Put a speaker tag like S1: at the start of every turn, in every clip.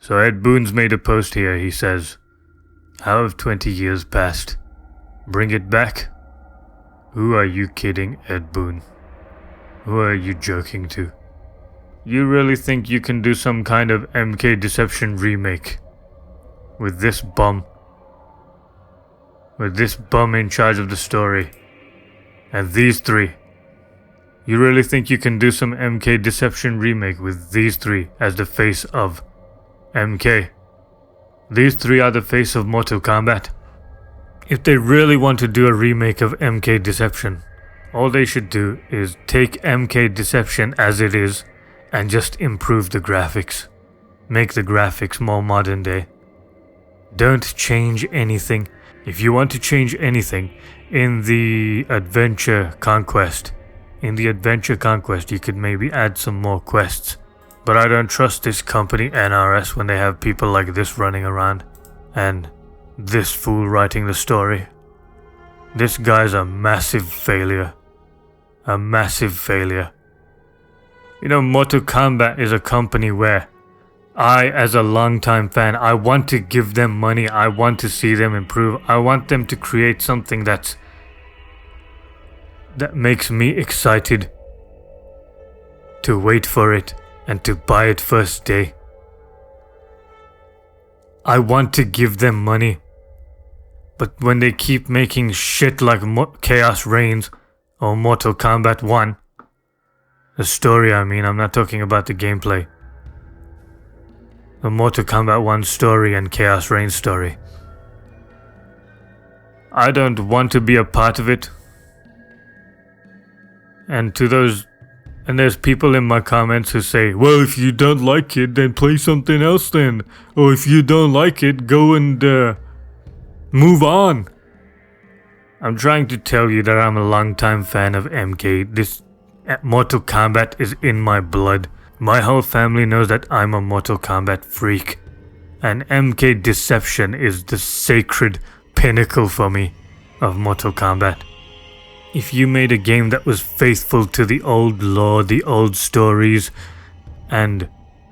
S1: So Ed Boon's made a post here. He says, "How have 20 years passed? Bring it back? Who are you kidding, Ed Boon? Who are you joking to? You really think you can do some kind of MK Deception remake with this bum? With this bum in charge of the story? And these three? You really think you can do some MK Deception remake with these three as the face of MK? These three are the face of Mortal Kombat. If they really want to do a remake of MK Deception, all they should do is take MK Deception as it is and just improve the graphics. Make the graphics more modern day. Don't change anything. If you want to change anything in the Adventure Conquest, you could maybe add some more quests. But I don't trust this company, NRS, when they have people like this running around and this fool writing the story. This guy's a massive failure. A massive failure. You know, Mortal Kombat is a company where I, as a longtime fan, I want to give them money. I want to see them improve. I want them to create something that makes me excited to wait for it and to buy it first day. I want to give them money. But when they keep making shit like Chaos Reigns or Mortal Kombat 1, the story I mean, I'm not talking about the gameplay. The Mortal Kombat 1 story and Chaos Reigns story. I don't want to be a part of it. And there's people in my comments who say, well, if you don't like it, then play something else then. Or if you don't like it, go and move on. I'm trying to tell you that I'm a longtime fan of MK. This Mortal Kombat is in my blood. My whole family knows that I'm a Mortal Kombat freak. And MK Deception is the sacred pinnacle for me of Mortal Kombat. If you made a game that was faithful to the old lore, the old stories, and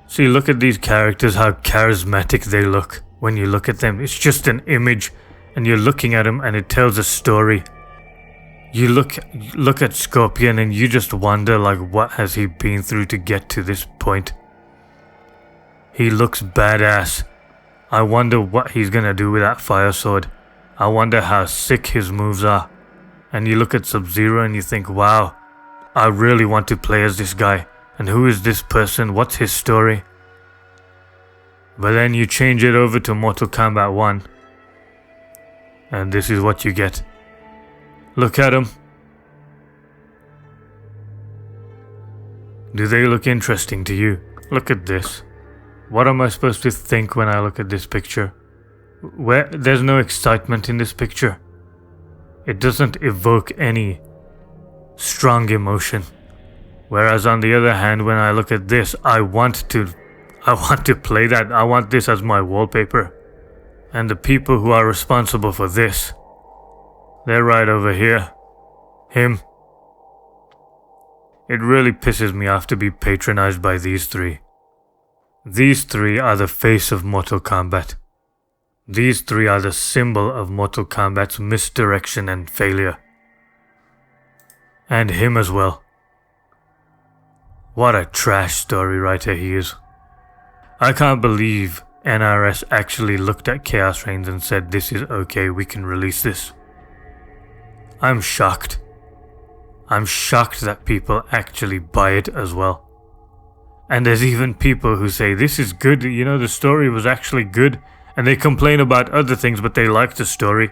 S1: see, look at these characters, how charismatic they look when you look at them. It's just an image, and you're looking at them, and it tells a story. You look at Scorpion, and you just wonder, like, what has he been through to get to this point? He looks badass. I wonder what he's gonna do with that fire sword. I wonder how sick his moves are. And you look at Sub-Zero and you think, wow, I really want to play as this guy. And who is this person? What's his story? But then you change it over to Mortal Kombat 1. And this is what you get. Look at them. Do they look interesting to you? Look at this. What am I supposed to think when I look at this picture? There's no excitement in this picture. It doesn't evoke any strong emotion. Whereas on the other hand, when I look at this, I want to play that. I want this as my wallpaper. And the people who are responsible for this, they're right over here. Him. It really pisses me off to be patronized by these three. These three are the face of Mortal Kombat. These three are the symbol of Mortal Kombat's misdirection and failure. And him as well. What a trash story writer he is. I can't believe NRS actually looked at Chaos Reigns and said, this is okay, we can release this. I'm shocked. I'm shocked that people actually buy it as well. And there's even people who say, this is good, you know, the story was actually good. And they complain about other things, but they like the story.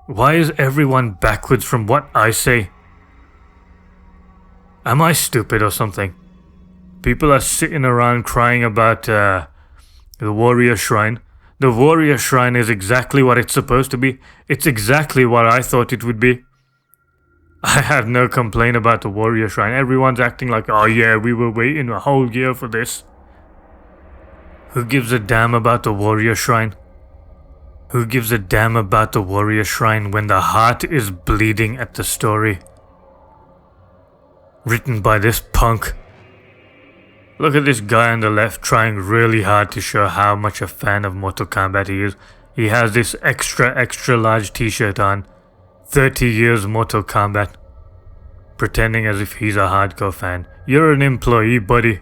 S1: Why is everyone backwards from what I say? Am I stupid or something? People are sitting around crying about the Warrior Shrine. The Warrior Shrine is exactly what it's supposed to be. It's exactly what I thought it would be. I have no complaint about the Warrior Shrine. Everyone's acting like, oh yeah, we were waiting a whole year for this. Who gives a damn about the Warrior Shrine? Who gives a damn about the Warrior Shrine when the heart is bleeding at the story? Written by this punk. Look at this guy on the left trying really hard to show how much a fan of Mortal Kombat he is. He has this extra large t-shirt on. 30 years Mortal Kombat. Pretending as if he's a hardcore fan. You're an employee, buddy.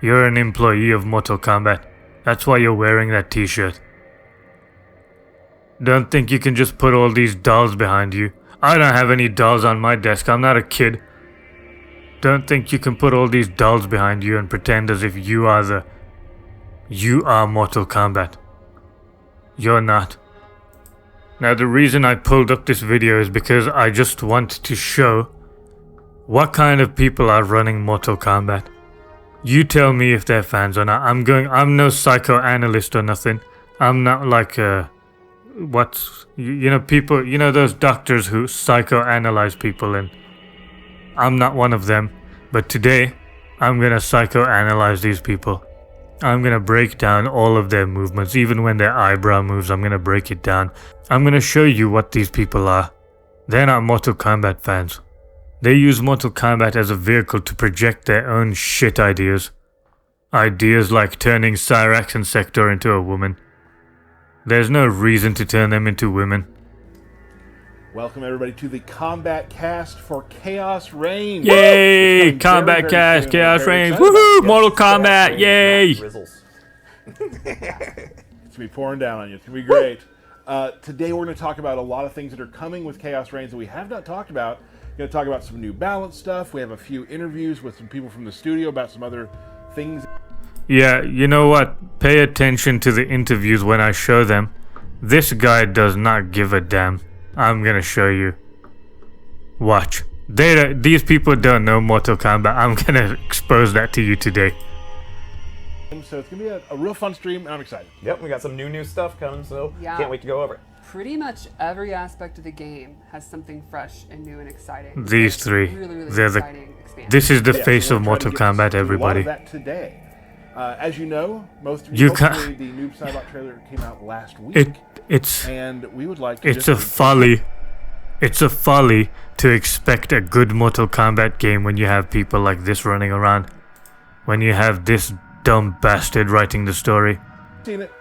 S1: You're an employee of Mortal Kombat. That's why you're wearing that t-shirt. Don't think you can just put all these dolls behind you. I don't have any dolls on my desk. I'm not a kid. Don't think you can put all these dolls behind you and pretend as if you are Mortal Kombat. You're not. Now the reason I pulled up this video is because I just want to show what kind of people are running Mortal Kombat. You tell me if they're fans or not. I'm no psychoanalyst or nothing. I'm not like people, those doctors who psychoanalyze people, and I'm not one of them. But today, I'm gonna psychoanalyze these people. I'm gonna break down all of their movements, even when their eyebrow moves, I'm gonna break it down. I'm gonna show you what these people are. They're not Mortal Kombat fans. They use Mortal Kombat as a vehicle to project their own shit ideas. Ideas like turning Cyrax and Sector into a woman. There's no reason to turn them into women.
S2: Welcome everybody to the Combat Cast for Chaos Reigns.
S1: Yay! Combat Cast, Chaos Reigns. Woohoo! Mortal Kombat, yay!
S2: It's gonna be pouring down on you. It's gonna be great. Today we're gonna talk about a lot of things that are coming with Chaos Reigns that we have not talked about. We're gonna talk about some new balance stuff. We have a few interviews with some people from the studio about some other things.
S1: Yeah, you know what? Pay attention to the interviews when I show them. This guy does not give a damn. I'm gonna show you. Watch. These people don't know Mortal Kombat. I'm gonna expose that to you today.
S2: So it's gonna be a real fun stream, and I'm excited.
S3: Yep, we got some new stuff coming, so can't wait to go over it.
S4: Pretty much every aspect of the game has something fresh and new and exciting.
S1: These three,
S4: really
S1: they're
S4: exciting expansion.
S1: This is the
S2: Yeah,
S1: face
S2: so
S1: of
S2: we're trying
S1: Mortal
S2: to get
S1: Kombat,
S2: to
S1: everybody.
S2: A lot of that today. As you know, hopefully
S1: You
S2: the Noob Saibot trailer came out last week. And we would like to
S1: It's a folly. It's a folly to expect a good Mortal Kombat game when you have people like this running around. When you have this dumb bastard writing the story.
S2: Seen it.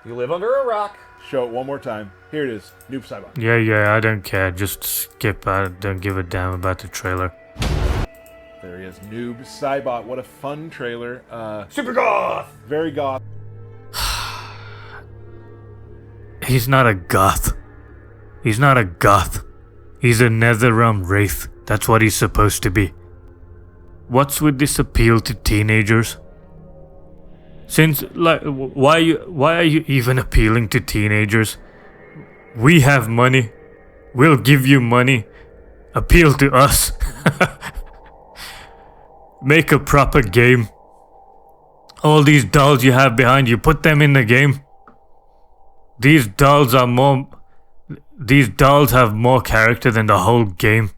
S3: You live under a rock.
S2: Show it one more time. Here it is. Noob Saibot.
S1: Yeah, I don't care. Just skip. I don't give a damn about the trailer.
S2: There he is. Noob Saibot. What a fun trailer.
S3: Super goth!
S2: Very goth.
S1: He's not a goth. He's not a goth. He's a Netherrealm Wraith. That's what he's supposed to be. What's with this appeal to teenagers? Since, like, why are you even appealing to teenagers? We have money. We'll give you money. Appeal to us. Make a proper game. All these dolls you have behind you, put them in the game. These dolls have more character than the whole game.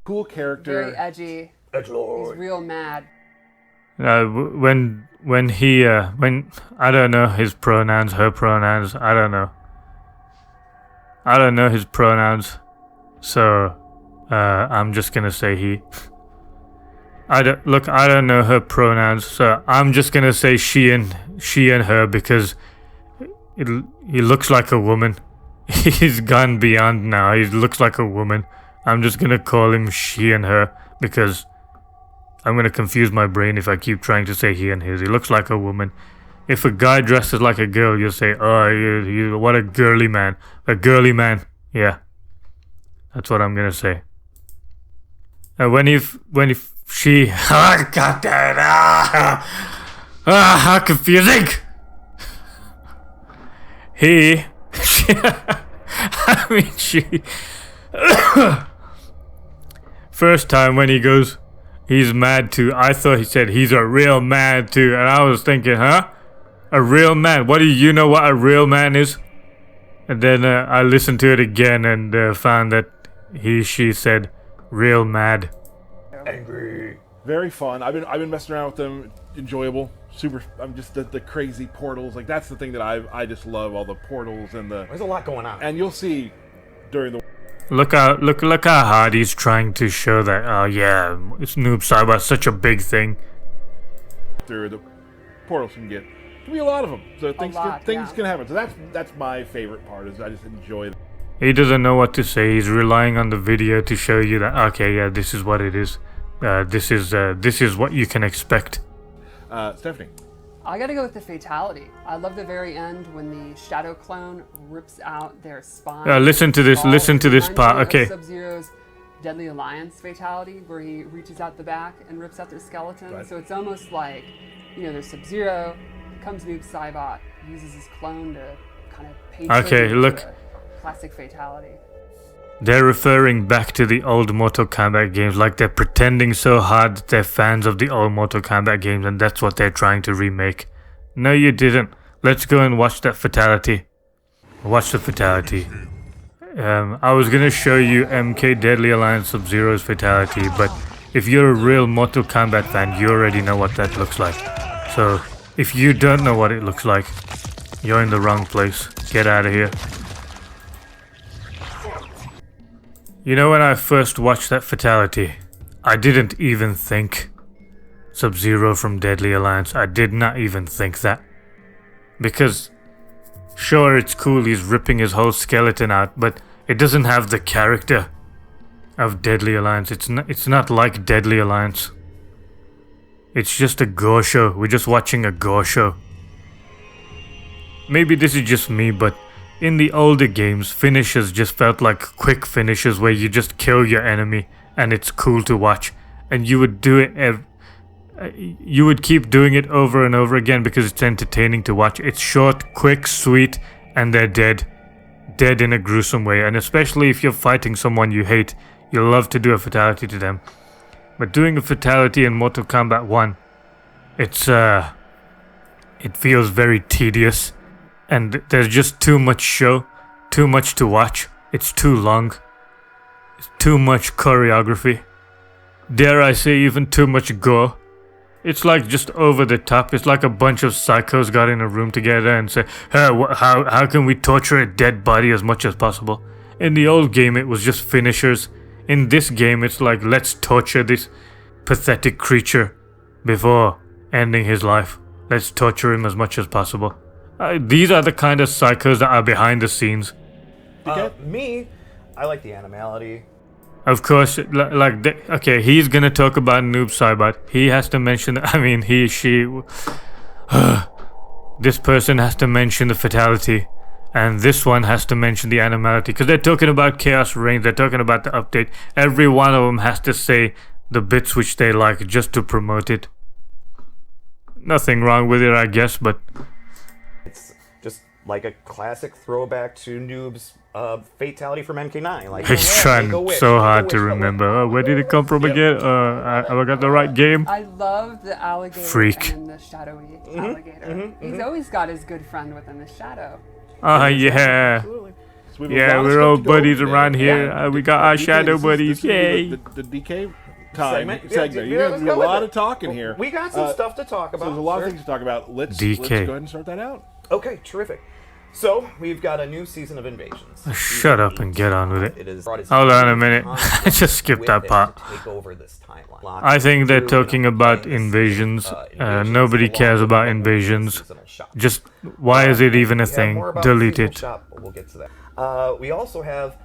S2: Cool character.
S4: Very edgy.
S3: Edgelord.
S4: He's real mad.
S1: When I don't know his pronouns, her pronouns, I don't know his pronouns, so I'm just gonna say he. I don't know her pronouns, so I'm just gonna say she and her because he looks like a woman. He's gone beyond now. He looks like a woman. I'm just gonna call him she and her because I'm gonna confuse my brain if I keep trying to say he and his. He looks like a woman. If a guy dresses like a girl, you'll say, "Oh, you what a girly man." A girly man. Yeah. That's what I'm gonna say. She oh, God damn it. How confusing. She first time when he goes, he's mad too. I thought he said he's a real man too, and I was thinking, huh? A real man? What do you know what a real man is? And then I listened to it again and found that she said real mad.
S3: Angry.
S2: Very fun. I've been messing around with them. Enjoyable. Super. I'm just the crazy portals. Like that's the thing that I just love. All the portals and the.
S3: There's a lot going on.
S2: And you'll see during the.
S1: Look how hard he's trying to show that. Oh yeah, it's Noob Saibot, such a big thing.
S2: through the portals can get. Can be a lot of them. So things
S4: yeah.
S2: can happen. So that's my favorite part. Is I just enjoy that.
S1: He doesn't know what to say. He's relying on the video to show you that, okay, yeah, this is what it is. This is what you can expect.
S2: Stephanie.
S4: I gotta go with the fatality. I love the very end when the Shadow Clone rips out their spine.
S1: Listen to this. Listen to this part. Okay.
S4: Sub-Zero's Deadly Alliance fatality, where he reaches out the back and rips out their skeleton.
S2: Right.
S4: So it's almost like, there's Sub-Zero, comes Noob Saibot, uses his clone to kind of pay tribute to
S1: look.
S4: a classic fatality.
S1: They're referring back to the old Mortal Kombat games, like they're pretending so hard that they're fans of the old Mortal Kombat games, and that's what they're trying to remake. No, you didn't. Let's go and watch that fatality. Watch the fatality. I was gonna show you MK Deadly Alliance Sub-Zero's fatality, but if you're a real Mortal Kombat fan, you already know what that looks like. So, if you don't know what it looks like, you're in the wrong place. Get out of here. You know, when I first watched that fatality, I didn't even think Sub-Zero from Deadly Alliance. I did not even think that. Because, sure, it's cool, he's ripping his whole skeleton out, but it doesn't have the character of Deadly Alliance. It's not like Deadly Alliance. It's just a gore show. We're just watching a gore show. Maybe this is just me, but in the older games, finishes just felt like quick finishes where you just kill your enemy and it's cool to watch. And you would do it you would keep doing it over and over again because it's entertaining to watch. It's short, quick, sweet, and they're dead. Dead in a gruesome way. And especially if you're fighting someone you hate, you'll love to do a fatality to them. But doing a fatality in Mortal Kombat 1, it feels very tedious. And there's just too much show, too much to watch. It's too long. It's too much choreography. Dare I say even too much gore. It's like just over the top. It's like a bunch of psychos got in a room together and said, hey, how can we torture a dead body as much as possible? In the old game, it was just finishers. In this game, it's like, let's torture this pathetic creature before ending his life. Let's torture him as much as possible. These are the kind of psychos that are behind the scenes.
S3: Me, I like the animality.
S1: Of course, okay, he's gonna talk about Noob Saibot. He has to mention, this person has to mention the fatality. And this one has to mention the animality. Because they're talking about Chaos Reigns, they're talking about the update. Every one of them has to say the bits which they like just to promote it. Nothing wrong with it, I guess, but...
S3: It's just like a classic throwback to Noob's fatality from MK9. Like,
S1: he's trying so hard to remember. Where did it come from again? I got the right game.
S4: I love the alligator
S1: Freak.
S4: and the shadowy alligator. He's always got his good friend with him, his shadow.
S1: Yeah.
S2: So we have a
S1: Yeah,
S2: lot of
S1: we're
S2: stuff
S1: all
S2: to go
S1: buddies
S2: over.
S1: around here.
S2: Yeah.
S1: We got our
S2: DK,
S1: shadow
S2: this is
S1: buddies.
S2: gonna be
S1: Yay.
S2: The DK time
S3: Segment.
S2: segment.
S3: Yeah,
S2: You're
S3: let's
S2: going to do
S3: go
S2: a lot
S3: with
S2: of talking here.
S3: We got some stuff to talk about.
S2: So there's a lot of
S3: sure.
S2: things to talk about. Let's
S1: DK.
S2: go ahead and start that out.
S3: Okay, terrific. So, we've got a new season of Invasions.
S1: Shut up and get on with it.
S3: It is brought its
S1: Hold on a
S3: own
S1: minute.
S3: concept
S1: Just skip
S3: with
S1: that
S3: it
S1: part.
S3: to take over this timeline.
S1: I think they're
S3: Through,
S1: talking about
S3: playing
S1: invasions.
S3: seasons,
S1: Nobody
S3: along
S1: cares
S3: with
S1: about
S3: the
S1: invasions.
S3: seasonal shop.
S1: Just, why is it even a
S3: We have
S1: thing?
S3: more about
S1: Delete
S3: seasonal
S1: it.
S3: shop, but we'll get to that. We also have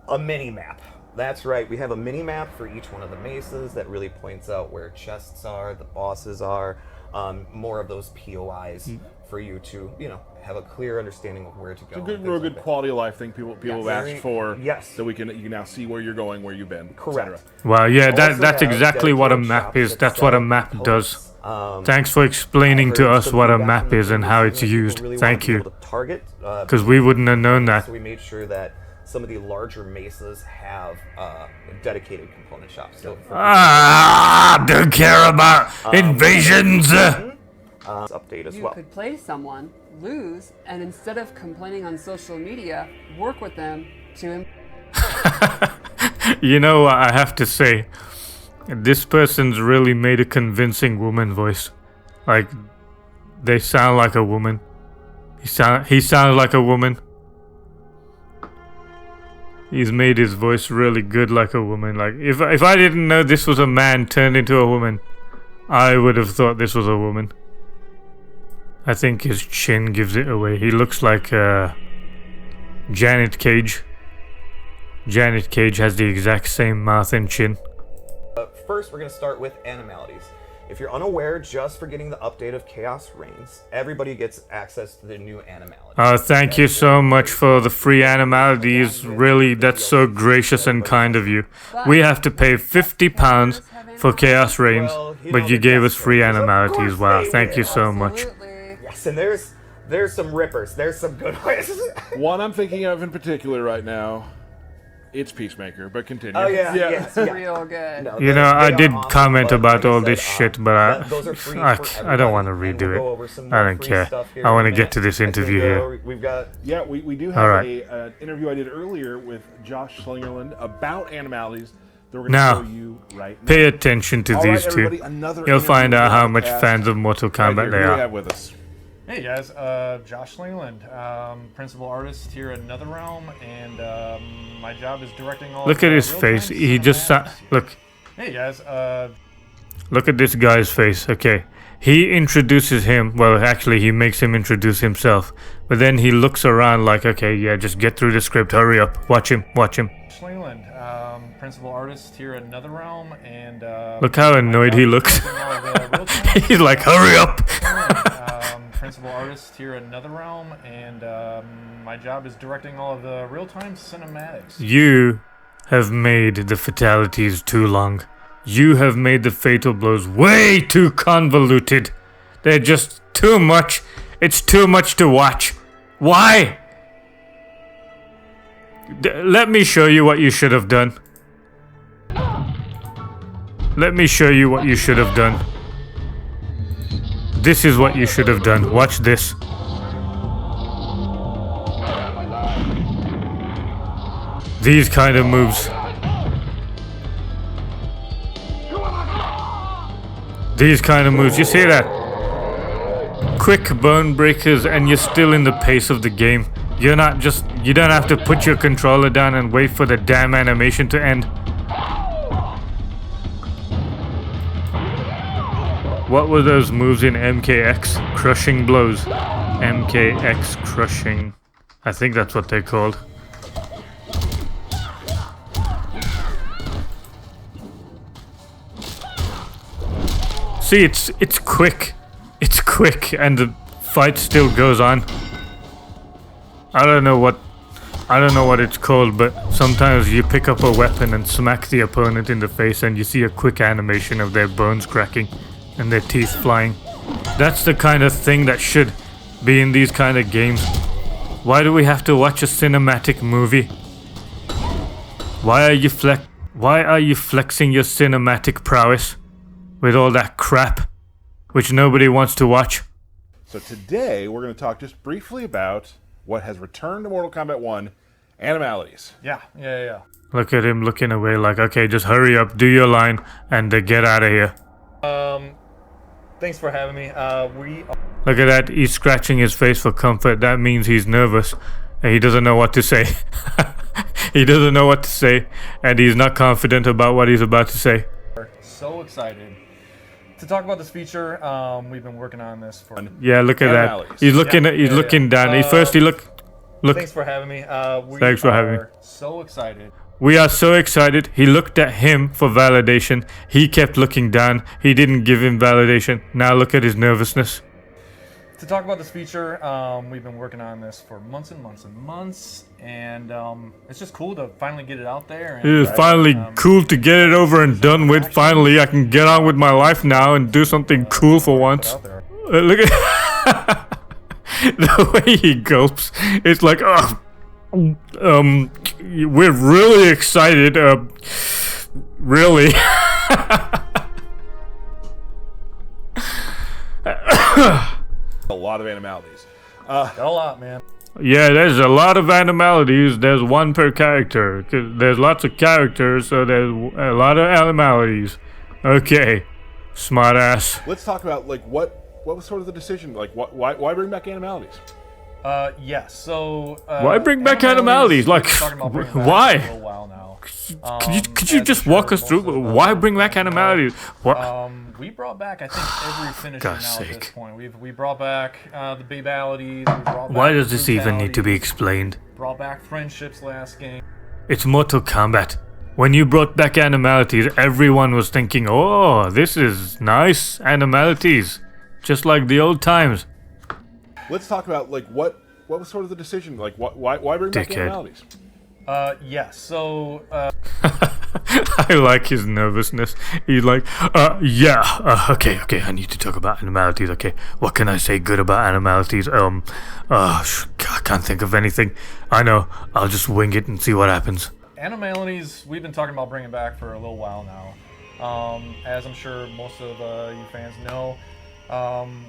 S3: a mini map. That's right, we have a mini map for each one of the mesas that really points out where chests are, the bosses are, more of those POIs for you to, have a clear understanding of where to go.
S2: It's a
S3: and
S2: real
S3: things
S2: good
S3: like that.
S2: quality of life thing people have asked for.
S3: Yes.
S2: So you can now see where you're going, where you've been,
S3: Correct.
S1: Well, yeah,
S3: Also
S1: that's
S3: have
S1: exactly what a
S3: dedicated
S1: map
S3: shops
S1: is.
S3: that
S1: That's
S3: sell
S1: what a map does.
S3: components.
S1: Thanks for explaining
S3: I've
S1: to
S3: heard
S1: us
S3: some
S1: what a
S3: feedback
S1: map
S3: from the
S1: is and how
S3: previous
S1: it's
S3: season that
S1: used.
S3: people really
S1: Thank
S3: wanted to be
S1: you.
S3: able to target,
S1: Because we wouldn't have known that.
S3: So we made sure that some of the larger mesas have dedicated component shops. So
S1: Don't care about invasions.
S3: update as
S4: You
S3: well.
S4: could play someone, lose, and instead of complaining on social media, work with them to
S1: You know what I have to say? This person's really made a convincing woman voice. Like, they sound like a woman. He sounds like a woman. He's made his voice really good like a woman. Like, if I didn't know this was a man turned into a woman, I would have thought this was a woman. I think his chin gives it away. He looks like Janet Cage. Janet Cage has the exact same mouth and chin.
S3: First, we're going to start with animalities. If you're unaware, just for getting the update of Chaos Reigns, everybody gets access to the new animalities.
S1: Thank you so much for the free animalities. Really, that's so gracious and kind of you. We have to pay £50 for Chaos Reigns, but you gave us free animalities. Wow, thank you so much.
S3: Yes, and there's some rippers. There's some good ones.
S2: One I'm thinking of in particular right now, it's Peacemaker, but continue.
S3: Oh, yeah.
S4: It's real good.
S3: No,
S1: You know, I did
S3: awesome,
S1: comment
S3: but
S1: about
S3: like I
S1: all
S3: said,
S1: this shit, but
S3: those are free
S1: I
S3: for
S1: don't want to
S3: everybody, and
S1: redo
S3: we'll go
S1: it.
S3: over some
S1: I
S3: more
S1: don't
S3: free
S1: care.
S3: stuff here
S1: I
S3: in
S1: want
S3: a
S1: to get
S3: minute.
S1: to this interview here.
S3: We've got
S2: Yeah, we do have
S1: Alright.
S2: an interview I did earlier with Josh Slingerland about animalities that we're going
S1: Now,
S2: to show you right now.
S1: Pay attention to
S2: All right,
S1: these two.
S2: everybody, another
S1: You'll find
S2: interview
S1: out how
S2: with
S1: much
S2: the cast.
S1: fans of Mortal
S2: Right
S1: Kombat
S2: here,
S1: they
S2: who do we
S1: are.
S2: have with us?
S5: Hey guys, Josh Slingland, principal artist here at NetherRealm, and my job is directing all.
S1: Look
S5: of
S1: at
S5: the
S1: his face.
S5: real-time
S1: He just
S5: cinematics here.
S1: look.
S5: Hey guys,
S1: Look at this guy's face. Okay, he introduces him. Well, actually, he makes him introduce himself. But then he looks around like, okay, yeah, just get through the script. Hurry up. Watch him. Watch him.
S5: Slingland, principal artist here at NetherRealm, and
S1: Look how annoyed he looks. He's like, hurry up.
S5: Principal artist here at NetherRealm, and my job is directing all of the real-time cinematics.
S1: You have made the fatalities too long. You have made the fatal blows way too convoluted. They're just too much. It's too much to watch. Why? Let me show you what you should have done. Let me show you what you should have done. This is what you should have done. Watch this. These kind of moves. These kind of moves. You see that? Quick bone breakers, and you're still in the pace of the game. You're not just. You don't have to put your controller down and wait for the damn animation to end. What were those moves in MKX? Crushing blows. MKX crushing. I think that's what they're called. See, it's quick. It's quick, and the fight still goes on. I don't know what it's called, but sometimes you pick up a weapon and smack the opponent in the face, and you see a quick animation of their bones cracking and their teeth flying. That's the kind of thing that should be in these kind of games. Why do we have to watch a cinematic movie? Why are you flexing your cinematic prowess with all that crap which nobody wants to watch?
S2: So today we're going to talk just briefly about what has returned to Mortal Kombat 1, animalities.
S5: Yeah.
S1: Look at him looking away like, okay, just hurry up, do your line, and get out of here.
S5: Thanks for having me.
S1: Look at that, he's scratching his face for comfort. That means he's nervous and he doesn't know what to say. He doesn't know what to say, and he's not confident about what he's about to say.
S5: So excited to talk about this feature. We've been working on this for.
S1: Yeah, look at that.
S2: Animalities.
S1: He's looking looking down. He look.
S5: Thanks for having me.
S1: Thanks for having me.
S5: So excited.
S1: We are so excited. He looked at him for validation. He kept looking down. He didn't give him validation. Now look at his nervousness.
S5: To talk about this feature, we've been working on this for months and months and months, and it's just cool to finally get it out there. And,
S1: It is finally cool to get it over and done with. Finally, I can get on with my life now and do something cool for once. Look at the way he gulps. It's like, we're really excited. Really.
S2: A lot of animalities.
S5: Got a lot, man.
S1: Yeah, there's a lot of animalities. There's one per character. 'Cause there's lots of characters, so there's a lot of animalities. Okay, smart ass.
S2: Let's talk about like what was sort of the decision. Like why bring back animalities?
S5: Yes. So
S1: Why bring back animalities?
S5: we've
S1: Like,
S5: been talking about bringing back
S1: why?
S5: for a little while now.
S1: Could you
S5: as
S1: just
S5: I'm
S1: walk
S5: sure
S1: us through
S5: most of,
S1: why bring
S5: you
S1: back
S5: know,
S1: animalities? What?
S5: We brought back, I think, every finisher now
S1: God's
S5: at this
S1: sake.
S5: point. We brought back the babalities. We brought
S1: Why
S5: back
S1: does
S5: the
S1: this even need to be
S5: brutalities,
S1: explained?
S5: Brought back friendships last game.
S1: It's Mortal Kombat. When you brought back animalities, everyone was thinking, "Oh, this is nice animalities, just like the old times."
S2: Let's talk about like what was sort of the decision? Like why bring back
S1: Dickhead.
S2: animalities?
S5: Yes. So
S1: I like his nervousness. He's like, okay, I need to talk about animalities. Okay, what can I say good about animalities? I can't think of anything. I know, I'll just wing it and see what happens.
S5: animalities, we've been talking about bringing back for a little while now. As I'm sure most of you fans know,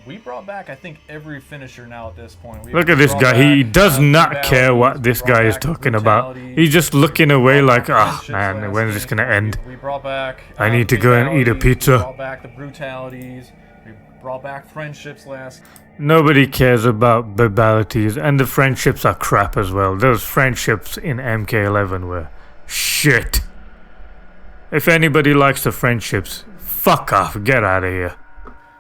S5: we brought back, I think, every finisher now at this point.
S1: Look at this guy. He does not care what this guy is talking about. He's just looking away like, man, when is this gonna end?
S5: We brought back.
S1: I need to go and eat a
S5: brutalities,
S1: pizza.
S5: We brought back the brutalities. We brought back friendships last.
S1: Nobody cares about babalities, and the friendships are crap as well. Those friendships in MK11 were shit. If anybody likes the friendships, fuck off, get out of here.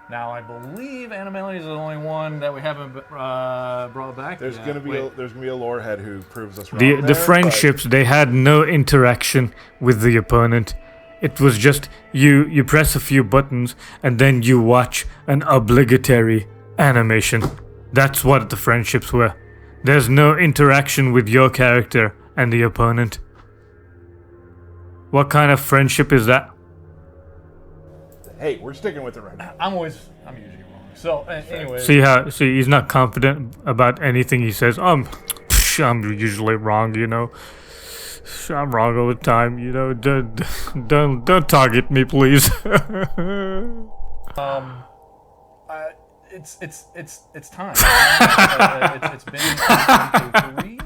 S5: Now I believe Animalities is the only one that we haven't brought back.
S2: There's
S5: yet.
S2: gonna be
S5: Wait.
S2: there's gonna be a lore head who proves us wrong.
S1: The
S2: there,
S1: friendships, they had no interaction with the opponent. It was just you press a few buttons and then you watch an obligatory animation. That's what the friendships were. There's no interaction with your character and the opponent. What kind of friendship is that?
S2: But, hey, we're sticking with it right now.
S5: I'm usually wrong. So anyway,
S1: See, he's not confident about anything he says. I'm usually wrong, you know. I'm wrong all the time, you know. Don't target me, please.
S5: it's time. It's been 3.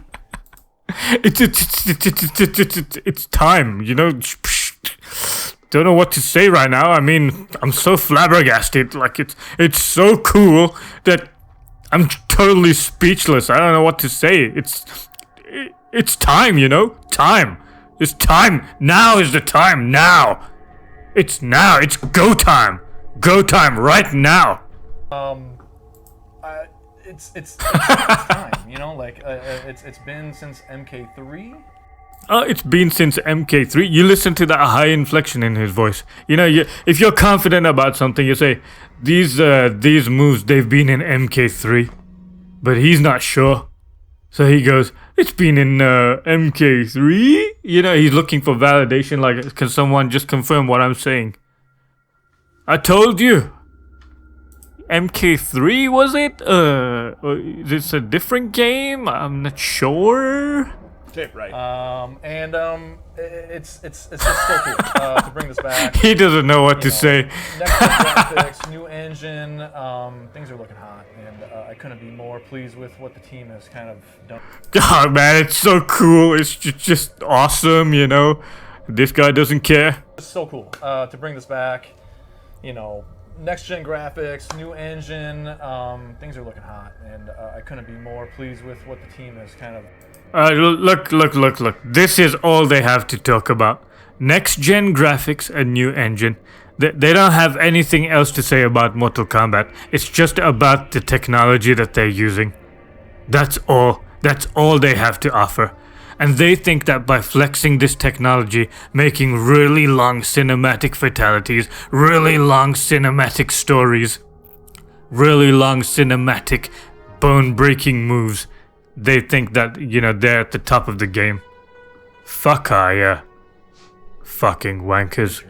S1: It's time, you know. Don't know what to say right now. I mean, I'm so flabbergasted. Like it's so cool that I'm totally speechless. I don't know what to say. It's time, you know. Time. It's time. Now is the time. Now. It's now. It's go time. Go time right now.
S5: It's time. You know, like it's been since MK3.
S1: It's been since MK3. You listen to that high inflection in his voice. You know, if you're confident about something, you say, these moves, they've been in MK3. But he's not sure. So he goes, it's been in MK3? You know, he's looking for validation, like, can someone just confirm what I'm saying? I told you. MK3, was it? Is this a different game? I'm not sure.
S2: Okay, right.
S5: It's just so cool to bring this back.
S1: He doesn't know what to say.
S5: Next gen graphics, new engine, things are looking hot, and I couldn't be more pleased with what the team has kind of done.
S1: God, man, it's so cool. It's just awesome, you know. This guy doesn't care.
S5: It's so cool to bring this back. You know, next gen graphics, new engine, things are looking hot, and I couldn't be more pleased with what the team has kind of.
S1: Look. This is all they have to talk about. Next gen graphics and new engine. They don't have anything else to say about Mortal Kombat. It's just about the technology that they're using. That's all. That's all they have to offer. And they think that by flexing this technology, making really long cinematic fatalities, really long cinematic stories, really long cinematic bone-breaking moves, they think that, you know, they're at the top of the game. Fuck yeah. Fucking wankers.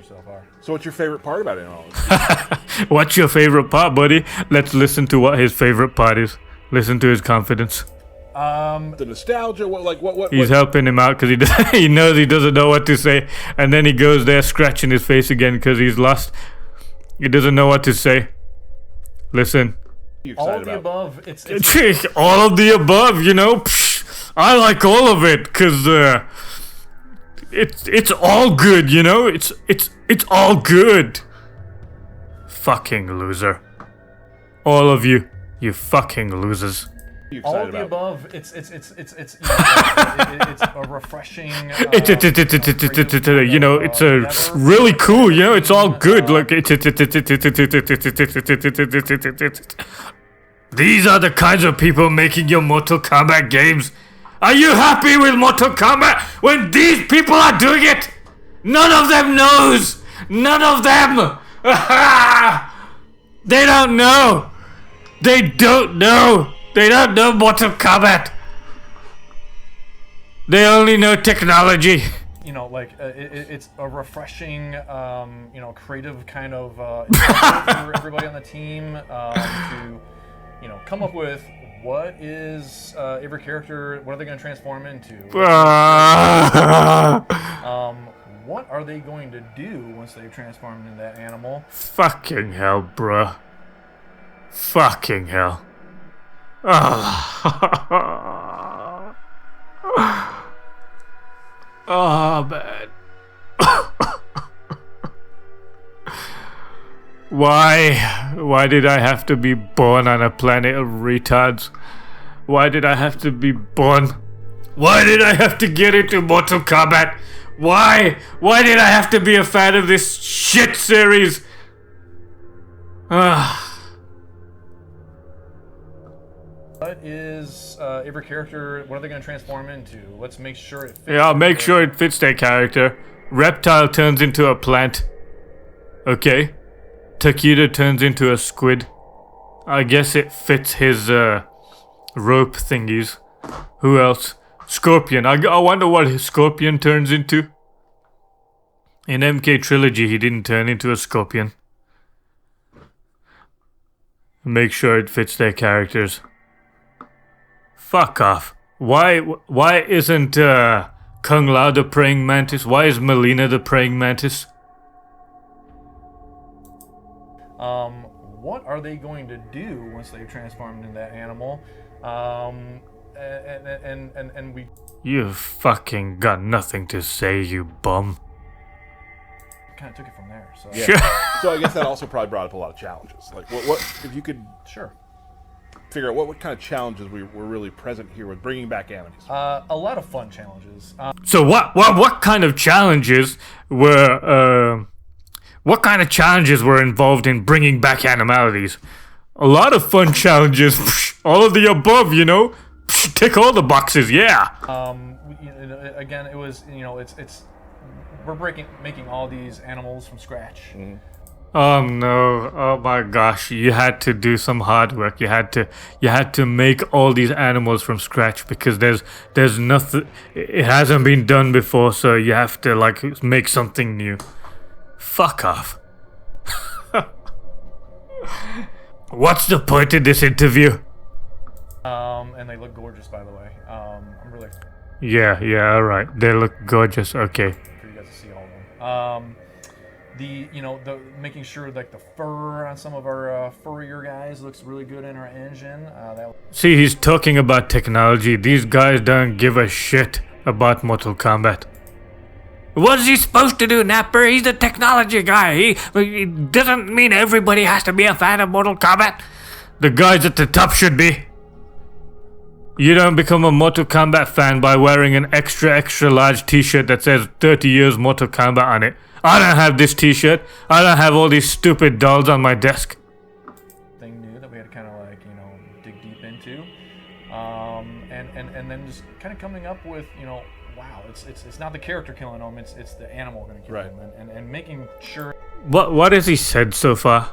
S2: So what's your favorite part about it all?
S1: What's your favorite part, buddy? Let's listen to what his favorite part is. Listen to his confidence.
S2: The nostalgia, what?
S1: He's helping him out because he knows he doesn't know what to say. And then he goes there scratching his face again because he's lost. He doesn't know what to say. Listen.
S5: All of the above. It's
S1: all of the above, you know. Psh, I like all of it because it's all good, you know. It's all good. Fucking loser. All of you fucking losers.
S2: You
S5: All
S2: excited
S5: of the
S2: about?
S5: above. It's it's a refreshing.
S1: You know, it's a really cool. You know, it's all good. Like these are the kinds of people making your Mortal Kombat games. Are you happy with Mortal Kombat when these people are doing it? None of them knows. None of them. They don't know. They don't know. They don't know Mortal Kombat. They only know technology.
S5: You know, like it's a refreshing, you know, creative kind of for everybody on the team to, you know, come up with what is every character. What are they going to transform into? What are they going to do once they've transformed into that animal?
S1: Fucking hell, bruh. Fucking hell. Oh, man. Why did I have to be born on a planet of retards? Why did I have to be born? Why did I have to get into Mortal Kombat? Why did I have to be a fan of this shit series?
S5: What is every character? What are they going to transform into? Let's make sure it fits.
S1: Yeah, I'll make sure it fits their character. Reptile turns into a plant. Okay. Taquito turns into a squid. I guess it fits his rope thingies. Who else? Scorpion. I wonder what his Scorpion turns into. In MK Trilogy, he didn't turn into a scorpion. Make sure it fits their characters. Fuck off. Why isn't Kung Lao the praying mantis? Why is Melina the praying mantis?
S5: What are they going to do once they've transformed into that animal? And we
S1: You fucking got nothing to say, you bum.
S5: kind of took it from there. So
S2: Yeah. So I guess that also probably brought up a lot of challenges. Like, what if you could
S5: sure.
S2: figure out what kind of challenges were really present here with bringing back enemies?
S5: A lot of fun challenges.
S1: So what kind of challenges were what kind of challenges were involved in bringing back animalities? A lot of fun challenges. All of the above, you know. Tick all the boxes, yeah.
S5: Again, it was, you know, it's we're making all these animals from scratch.
S2: Mm-hmm.
S1: Oh no! Oh my gosh! You had to do some hard work. You had to make all these animals from scratch because there's nothing. It hasn't been done before, so you have to like make something new. Fuck off. What's the point of this interview?
S5: And they look gorgeous, by the way. I'm really excited
S1: Yeah, alright. They look gorgeous. Okay.
S5: for you guys to see all of them. The making sure like the fur on some of our furrier guys looks really good in our engine.
S1: See, he's talking about technology. These guys don't give a shit about Mortal Kombat. What's he supposed to do, Napper? He's the technology guy. He doesn't mean everybody has to be a fan of Mortal Kombat. The guys at the top should be. You don't become a Mortal Kombat fan by wearing an extra large t-shirt that says 30 years Mortal Kombat on it. I don't have this t-shirt. I don't have all these stupid dolls on my desk.
S5: Thing new that we had to kind of like, you know, dig deep into. And then just kind of coming up with, you know, wow, it's not the character killing them, it's the animal going to kill them, and making sure.
S1: What has he said so far?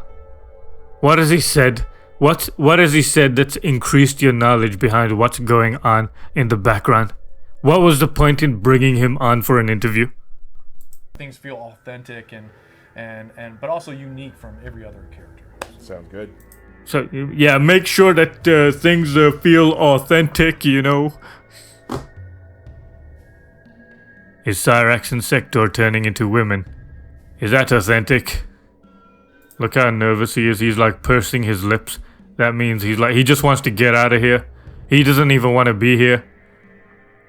S1: What has he said? What has he said that's increased your knowledge behind what's going on in the background? What was the point in bringing him on for an interview?
S5: Things feel authentic and but also unique from every other character.
S2: Sounds good.
S1: So yeah, make sure that things feel authentic, you know. Is Cyrax and Sector turning into women? Is that authentic? Look how nervous he is. He's like pursing his lips. That means he just wants to get out of here. He doesn't even want to be here.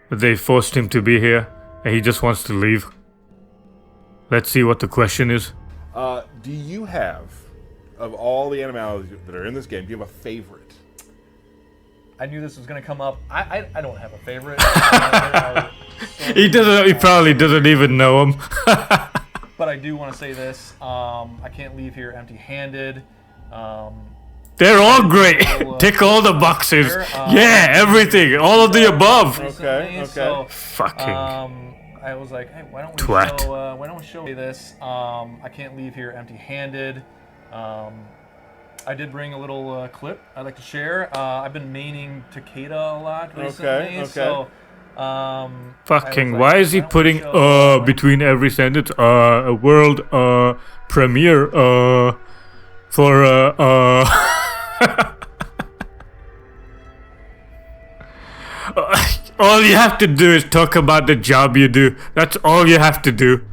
S1: But they forced him to be here, and he just wants to leave. Let's see what the question is.
S2: Do you have, of all the animals that are in this game, do you have a favorite?
S5: I knew this was going to come up. I don't have a favorite. There are so
S1: He doesn't. He probably doesn't even know him.
S5: But I do want to say this. I can't leave here empty-handed.
S1: They're all great. Tick all the boxes. Yeah, everything. All of the above.
S2: Okay.
S5: So,
S1: Fucking.
S5: I was like, hey, why don't we
S1: Twat.
S5: show? Why don't we show this? I can't leave here empty-handed. I did bring a little clip I'd like to share. I've been maining Takeda a lot recently.
S2: Okay.
S5: So,
S1: Fucking.
S5: like,
S1: Why is he
S5: why don't we
S1: putting
S5: show,
S1: between every sentence? A world premiere for all you have to do is talk about the job you do. That's all you have to do.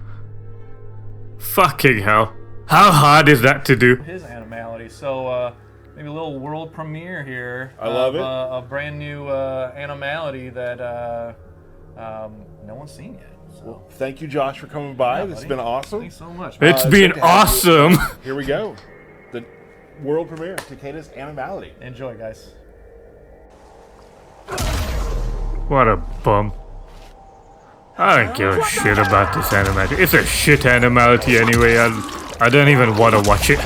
S1: Fucking hell. How hard is that to do?
S5: his animality. So maybe a little world premiere here.
S2: I love it.
S5: A brand new animality that no one's seen yet. So
S2: Thank you, Josh, for coming by.
S5: Yeah,
S2: This has
S5: buddy.
S2: been awesome.
S5: thanks so much.
S1: It's
S2: It's
S1: been
S2: good to have you.
S1: awesome.
S2: Here we go. The world premiere, Takeda's Animality.
S5: Enjoy, guys.
S1: What a bum. I don't give a shit about this animality. It's a shit animality anyway. I don't even want to watch it.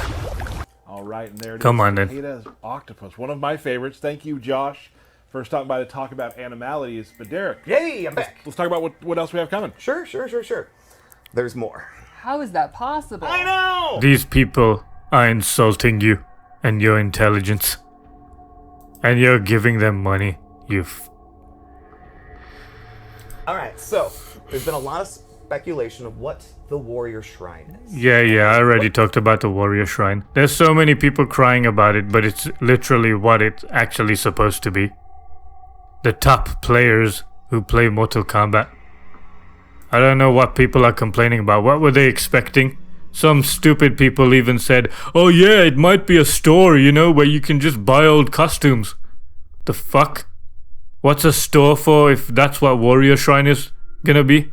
S2: All right, and there it is.
S1: Come on, then.
S2: Takeda's Octopus, one of my favorites. Thank you, Josh, for stopping by to talk about animalities. But Derek,
S3: Yay, I'm back.
S2: let's talk about what else we have coming.
S3: Sure. There's more.
S4: How is that possible?
S3: I know!
S1: These people are insulting you and your intelligence. And you're giving them money.
S3: Alright, so, there's been a lot of speculation of what the Warrior Shrine is.
S1: Yeah, I already talked about the Warrior Shrine. There's so many people crying about it, but it's literally what it's actually supposed to be. The top players who play Mortal Kombat. I don't know what people are complaining about. What were they expecting? Some stupid people even said, oh yeah, it might be a store, where you can just buy old costumes. The fuck? What's a store for if that's what Warrior Shrine is gonna be?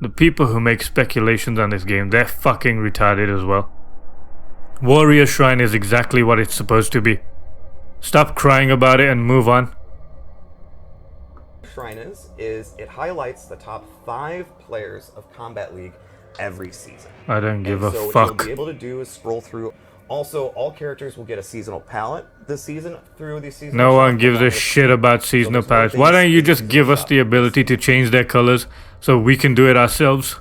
S1: The people who make speculations on this game, they're fucking retarded as well. Warrior Shrine is exactly what it's supposed to be. Stop crying about it and move on.
S3: Shrine is it highlights the top 5 players of Combat League every season.
S1: I don't give
S3: And
S1: a
S3: so
S1: fuck.
S3: what you'll be able to do is scroll through. Also, all characters will get a seasonal palette this season through these seasons.
S1: No one gives a shit about seasonal palettes. Why don't you just give us the ability to change their colors so we can do it ourselves?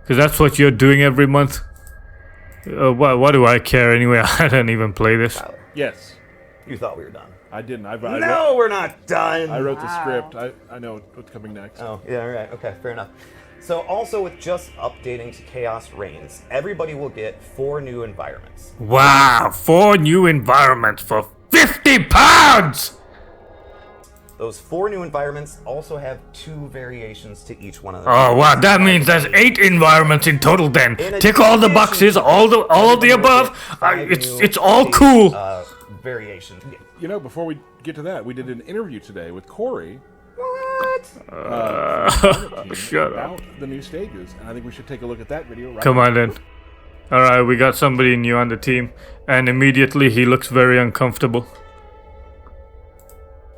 S1: Because that's what you're doing every month. What do I care anyway? I don't even play this.
S3: Tyler,
S2: Yes,
S3: you thought we were done.
S2: I didn't. I
S3: No, we're not done.
S2: I wrote the
S4: Wow.
S2: script. I know what's coming next.
S3: Oh, yeah, all right. Okay, fair enough. So also with just updating to Chaos Reigns, everybody will get 4 new environments.
S1: Wow, 4 new environments for 50 pounds!
S3: Those 4 new environments also have 2 variations to each one of them.
S1: Oh wow, that means there's 8 environments in total then.
S3: In
S1: Tick all the
S3: addition,
S1: boxes, all of the
S3: everybody will
S1: above.
S3: get 5 new
S1: It's all
S3: stage,
S1: cool.
S3: Variations.
S2: Before we get to that, we did an interview today with Corey
S3: What?
S1: Shut up.
S2: about the new stages, and I think we should take a look at that video right
S1: Come
S2: now.
S1: on then. Alright, we got somebody new on the team, and immediately he looks very uncomfortable.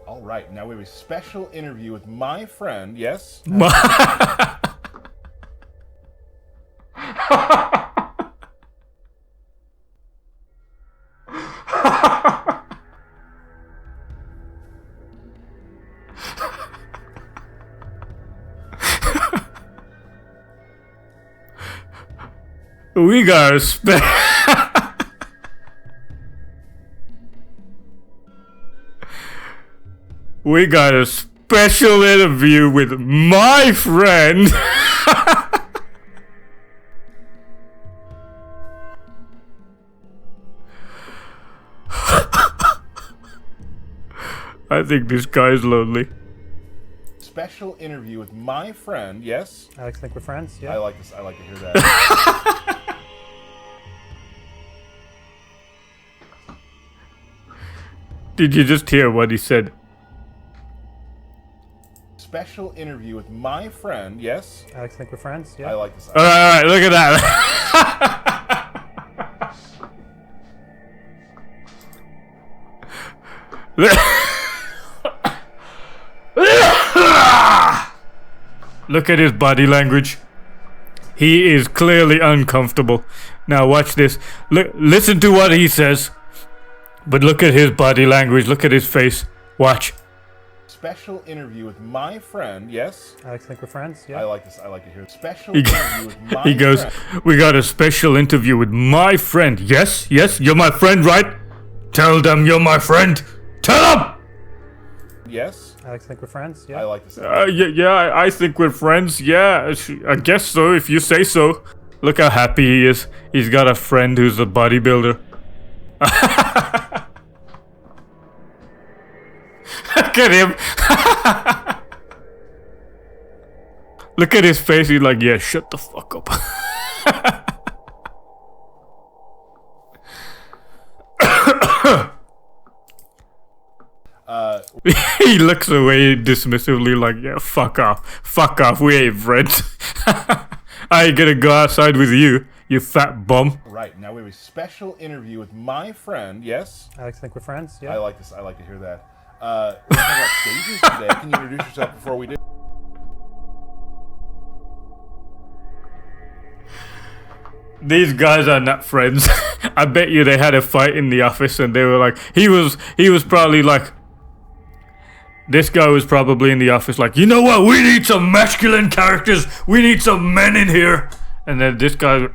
S2: All right, now we have a special interview with my friend. Yes.
S1: We got a we got a special interview with my friend. I think this guy's lonely.
S2: Special interview with my friend. Yes.
S6: I like to think we're friends. Yeah.
S2: I like this. I like to hear that.
S1: Did you just hear what he said?
S2: Special interview with my friend. Yes.
S6: I like to think we're friends. Yeah.
S2: I like this.
S1: Alright, look at that. Look at his body language. He is clearly uncomfortable. Now watch this. Listen to what he says. But look at his body language. Look at his face. Watch.
S2: Special interview with my friend. Yes.
S6: I like to think we're friends. Yeah.
S2: I like this. I like to hear special interview with my
S1: He goes,
S2: friend.
S1: we got a special interview with my friend. Yes, you're my friend, right? Tell them you're my friend. Tell them!
S2: Yes.
S6: I like to think we're friends. Yeah.
S2: I like this.
S1: Yeah, I think we're friends. Yeah, I guess so, if you say so. Look how happy he is. He's got a friend who's a bodybuilder. Look at him. Look at his face. He's like, yeah, shut the fuck up. He looks away dismissively like, yeah, fuck off, we ain't friends. I ain't gonna go outside with you fat bum.
S2: Right, now we have a special interview with my friend. Yes.
S6: I like to think we're friends. Yeah.
S2: I like this. I like to hear that. We're talking about stages today. Can you introduce yourself before we do?
S1: These guys are not friends. I bet you they had a fight in the office and they were like, he was probably like, this guy was probably in the office like, you know what, we need some masculine characters, we need some men in here. And then this guy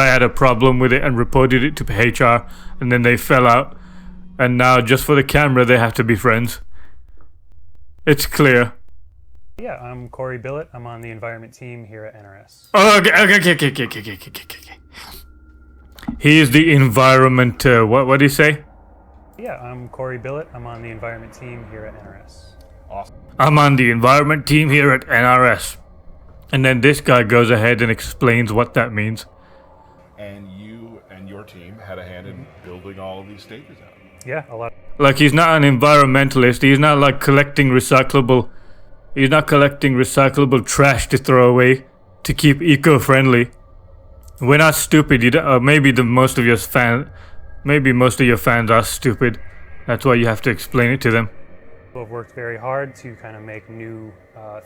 S1: had a problem with it and reported it to HR, and then they fell out, and now just for the camera they have to be friends. It's clear.
S6: Yeah. I'm Corey Billett. I'm on the environment team here at NRS.
S1: Oh, okay. He is the environment, what do you say?
S6: Yeah. I'm Corey Billett. I'm on the environment team here at NRS.
S2: Awesome.
S1: I'm on the environment team here at NRS. And then this guy goes ahead and explains what that means.
S2: And you and your team had a hand in building all of these stages out.
S6: Yeah. A lot.
S1: Like, he's not an environmentalist. He's not like collecting recyclable trash to throw away to keep eco-friendly. We're not stupid. Maybe most of your fans are stupid. That's why you have to explain it to them.
S6: We've worked very hard to kind of make new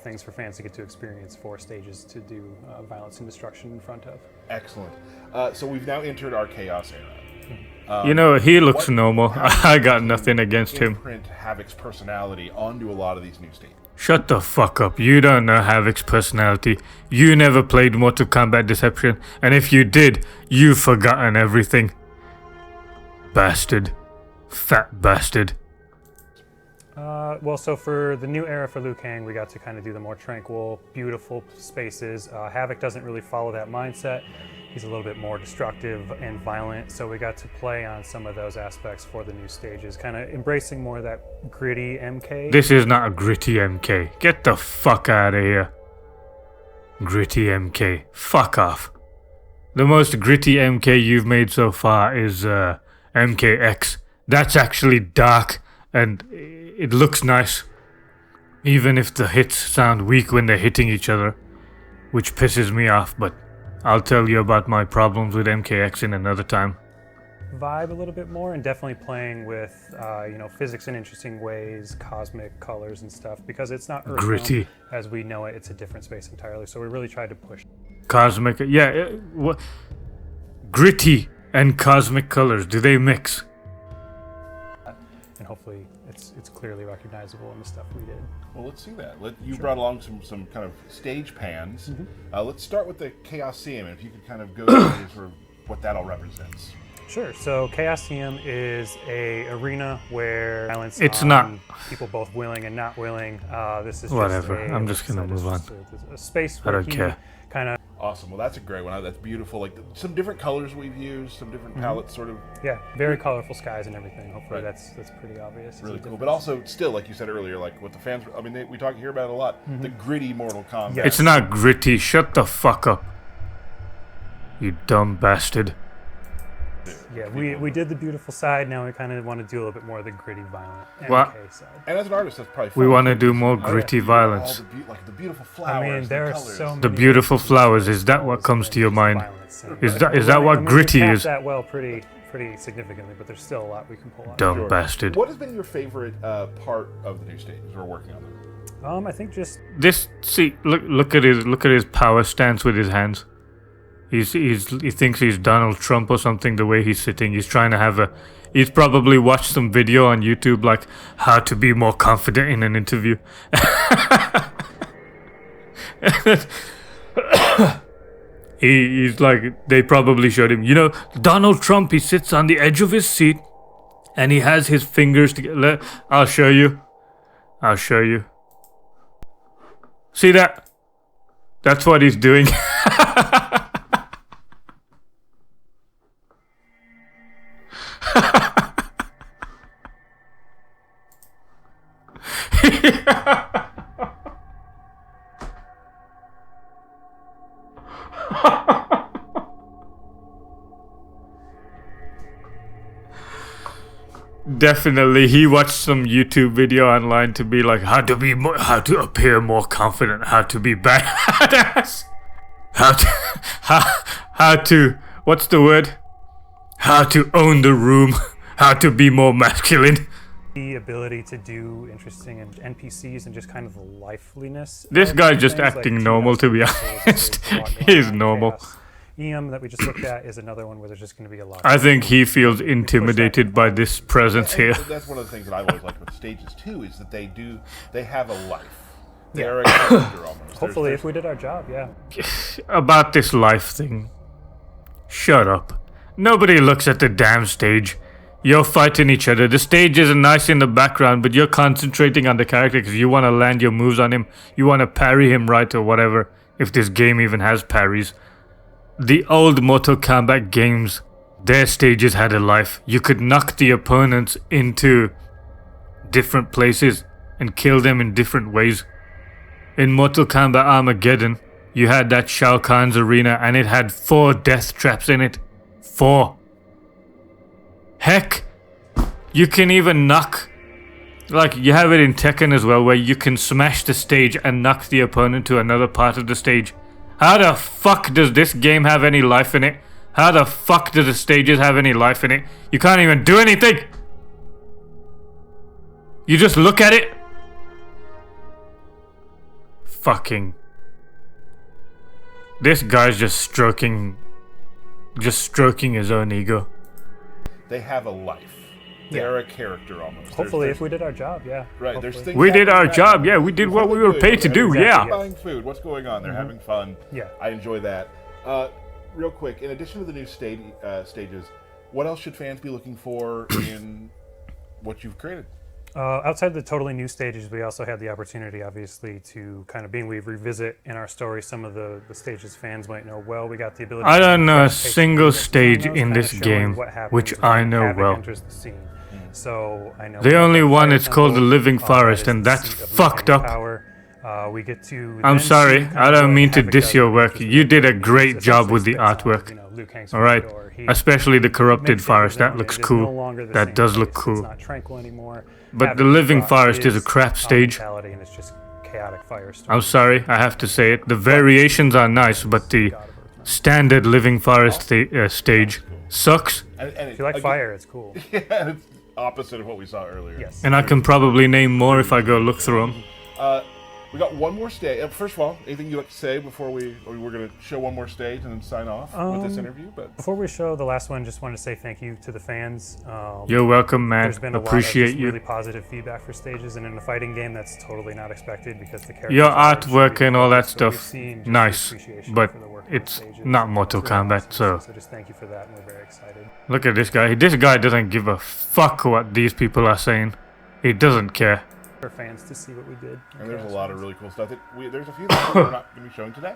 S6: things for fans to get to experience 4 stages to do violence and destruction in front of.
S2: Excellent. So we've now entered our chaos era.
S1: He looks normal. I got nothing against him.
S2: Imprint Havoc's personality onto a lot of these new stages.
S1: Shut the fuck up. You don't know Havoc's personality. You never played Mortal Kombat Deception, and if you did, you've forgotten everything. Bastard. Fat bastard.
S6: Well, so for the new era for Liu Kang, we got to kind of do the more tranquil, beautiful spaces. Havoc doesn't really follow that mindset. He's a little bit more destructive and violent, so we got to play on some of those aspects for the new stages, kind of embracing more of that gritty MK.
S1: This is not a gritty MK. Get the fuck out of here. Gritty MK. Fuck off. The most gritty MK you've made so far is MKX. That's actually dark, and it looks nice. Even if the hits sound weak when they're hitting each other, which pisses me off, but I'll tell you about my problems with MKX in another time.
S6: Vibe a little bit more, and definitely playing with physics in interesting ways, cosmic colors and stuff, because it's not Earth
S1: Gritty.
S6: as we know it. It's a different space entirely, so we really tried to push.
S1: Cosmic, yeah. Gritty and cosmic colors, do they mix?
S6: And hopefully it's clearly recognizable in the stuff we did.
S2: Well, let's see that. You brought along some kind of stage pans. Let's start with the Chaosium, and if you could kind of go through sort of what that all represents.
S6: Sure. So Chaosium is a arena where violence
S1: It's
S6: on
S1: not.
S6: people both willing and not willing. This is
S1: Whatever.
S6: Just
S1: I'm just gonna move on.
S6: A space
S1: I
S6: where
S1: don't
S6: he
S1: care.
S6: kind of
S2: Awesome. Well, that's a great one. That's beautiful. Like some different colors we've used, some different palettes, sort of
S6: very colorful skies and everything. Hopefully
S2: Right.
S6: that's pretty obvious.
S2: really cool. But also, still, like you said earlier, like what the fans. I mean, we hear about it a lot. The gritty Mortal Kombat.
S6: Yeah.
S1: It's not gritty. Shut the fuck up. You dumb bastard.
S6: Yeah, we did the beautiful side. Now we kind of want to do a little bit more of the gritty, violent
S1: What?
S6: MK side.
S2: And as an artist, that's probably.
S1: We
S2: fun.
S1: want to do more gritty violence.
S2: All the beautiful flowers.
S6: I mean, there
S2: the
S6: are
S2: colors.
S6: so many
S1: The beautiful flowers, is that what comes to your mind? Is that what gritty
S6: we
S1: is?
S6: that well pretty significantly, but there's still a lot we can pull out.
S1: Dumb
S2: Sure.
S1: bastard.
S2: What has been your favorite part of the new stages or working on them?
S6: I think just
S1: This look at his power stance with his hands. He thinks he's Donald Trump or something. The way he's sitting, he's trying to have a. He's probably watched some video on YouTube like how to be more confident in an interview. He's like, they probably showed him. You know, Donald Trump. He sits on the edge of his seat, and he has his fingers together. I'll show you. I'll show you. See that? That's what he's doing. Definitely, he watched some YouTube video online to be like how to appear more confident, how to be badass, how to what's the word? How to own the room, how to be more masculine.
S6: the ability to do interesting NPCs and just kind of the liveliness.
S1: This
S6: of
S1: guy's just
S6: things, like
S1: acting
S6: team
S1: normal,
S6: ups
S1: to be
S6: and souls,
S1: honest.
S6: there's a lot going
S1: He's
S6: on.
S1: normal.
S6: Chaos. EM that we just looked at is another one where there's just going to be a lot.
S1: I think he feels intimidated by this presence here.
S2: That's one of the things that I've always liked about stages too, is that they have a life. They're a character almost.
S6: Hopefully, if we did our job, yeah.
S1: About this life thing. Shut up. Nobody looks at the damn stage. You're fighting each other. The stage is nice in the background, but you're concentrating on the character because you want to land your moves on him. You want to parry him right or whatever, if this game even has parries. The old Mortal Kombat games, their stages had a life. You could knock the opponents into different places and kill them in different ways. In Mortal Kombat Armageddon, you had that Shao Kahn's arena and it had 4 death traps in it. 4. Heck, you can even knock, like you have it in Tekken as well, where you can smash the stage and knock the opponent to another part of the stage. How the fuck does this game have any life in it? How the fuck do the stages have any life in it? You can't even do anything! You just look at it? Fucking... This guy's just stroking his own ego.
S2: They have a life. They're a character almost.
S6: Hopefully, if we did our job, yeah.
S2: Right,
S6: Hopefully.
S2: there's things
S1: We did our
S2: happening
S1: job,
S2: that-
S1: yeah, we did what we were
S2: Food,
S1: paid to do,
S2: exactly,
S1: yeah.
S2: Buying food, what's going on? They're having fun.
S6: Yeah.
S2: I enjoy that. Real quick, in addition to the new stages, what else should fans be looking for in what you've created?
S6: Outside the totally new stages, we also had the opportunity, obviously, to kind of we revisit in our story some of the stages fans might know well. We got the ability.
S1: I
S6: to
S1: don't know a
S6: fast-paced
S1: single
S6: events on
S1: stage
S6: those,
S1: in
S6: kind
S1: this
S6: of showing
S1: game,
S6: what happens
S1: which
S6: when
S1: I know
S6: Havoc
S1: well.
S6: enters the scene. So I know.
S1: The
S6: we got
S1: only
S6: the
S1: one
S6: fire
S1: is called the
S6: temple,
S1: Living
S6: that
S1: Forest,
S6: is
S1: and
S6: the
S1: that's
S6: seat of Liu
S1: fucked
S6: Kang's
S1: up.
S6: power. We get to.
S1: I'm
S6: then see
S1: sorry,
S6: kind
S1: I
S6: of
S1: don't
S6: what
S1: mean to
S6: Havoc
S1: diss
S6: does
S1: your
S6: with
S1: work.
S6: the
S1: You did a
S6: He's
S1: great job with the
S6: essentially spits on,
S1: artwork.
S6: Liu Kang's
S1: Alright,
S6: corridor. He
S1: especially the corrupted
S6: makes it
S1: forest.
S6: his
S1: That
S6: own.
S1: looks
S6: It is no
S1: cool.
S6: longer the
S1: That
S6: same
S1: does look
S6: place.
S1: cool.
S6: It's not tranquil anymore.
S1: But
S6: Havoc
S1: the Living
S6: brought
S1: Forest is a
S6: his
S1: crap stage.
S6: mentality, and it's just chaotic firestorm.
S1: I'm sorry, I have to say it. The variations are nice, but the standard Living Forest stage sucks.
S2: And
S6: If you like fire, it's cool.
S2: Yeah, it's opposite of what we saw earlier.
S6: Yes.
S1: And I can probably name more if I go look through them.
S2: We got one more stage. First of all, anything you'd like to say before we're going to show one more stage and then sign off with this interview? But
S6: Before we show the last one, just wanted to say thank you to the fans.
S1: You're welcome, man.
S6: There's been a
S1: Appreciate
S6: lot of just
S1: you.
S6: really positive feedback for stages, and in a fighting game, that's totally not expected because the characters
S1: Your
S6: are
S1: artwork
S6: actually
S1: and all that
S6: so we've
S1: stuff,
S6: seen just
S1: nice,
S6: the appreciation
S1: but
S6: for the work on the
S1: it's
S6: stages,
S1: not
S6: and
S1: Mortal
S6: it's really
S1: Kombat,
S6: awesome.
S1: so
S6: just thank you for that, and we're very excited.
S1: look at this guy. This guy doesn't give a fuck what these people are saying. He doesn't care.
S6: For fans to see what we did.
S2: and there's a lot of really cool stuff. There's a few things we're not going to be showing today.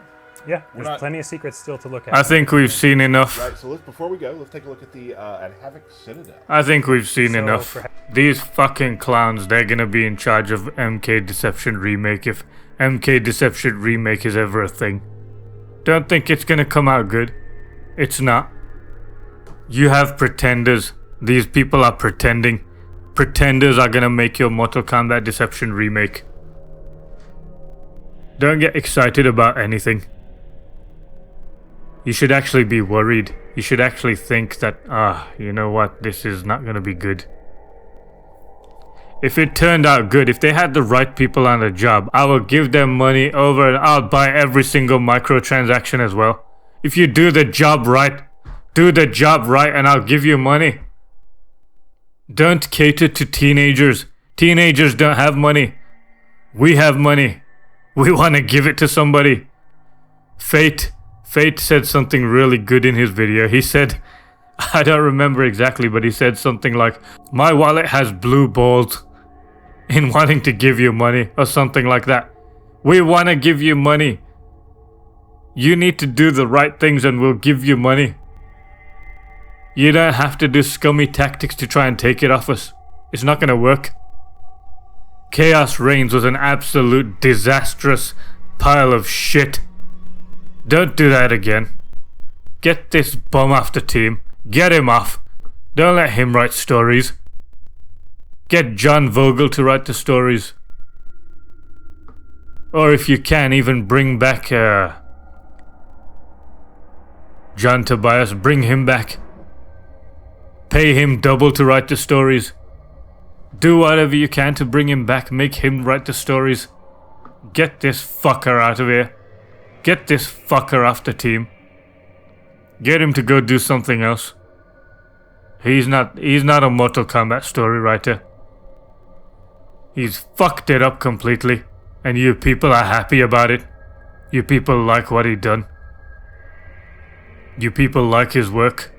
S6: Yeah, there's
S2: not-
S6: plenty of secrets still to look at.
S1: I think we've seen enough.
S2: Right. So before we go, let's take a look at the at Havoc Citadel.
S1: I think we've seen
S6: So
S1: enough.
S6: for-
S1: These fucking clowns, they're gonna be in charge of MK Deception Remake if MK Deception Remake is ever a thing. Don't think it's gonna come out good. It's not. You have pretenders. These people are pretending. Pretenders are gonna make your Mortal Kombat Deception Remake. Don't get excited about anything. You should actually be worried. You should actually think that, you know what, this is not gonna be good. If it turned out good, if they had the right people on the job, I will give them money over and I'll buy every single microtransaction as well. If you do the job right and I'll give you money. Don't cater to teenagers. Teenagers don't have money. We have money. We want to give it to somebody. Fate said something really good in his video. He said, I don't remember exactly, but he said something like, my wallet has blue balls in wanting to give you money, or something like that. We want to give you money. You need to do the right things and we'll give you money. You don't have to do scummy tactics to try and take it off us. It's not going to work. Chaos Reigns was an absolute disastrous pile of shit. Don't do that again. Get this bum off the team. Get him off. Don't let him write stories. Get John Vogel to write the stories. Or if you can, even bring back John Tobias. Bring him back. Pay him double to write the stories. Do whatever you can to bring him back. Make him write the stories. Get this fucker out of here. Get this fucker off the team. Get him to go do something else. He's not a Mortal Kombat story writer. He's fucked it up completely. And you people are happy about it. You people like what he done. You people like his work.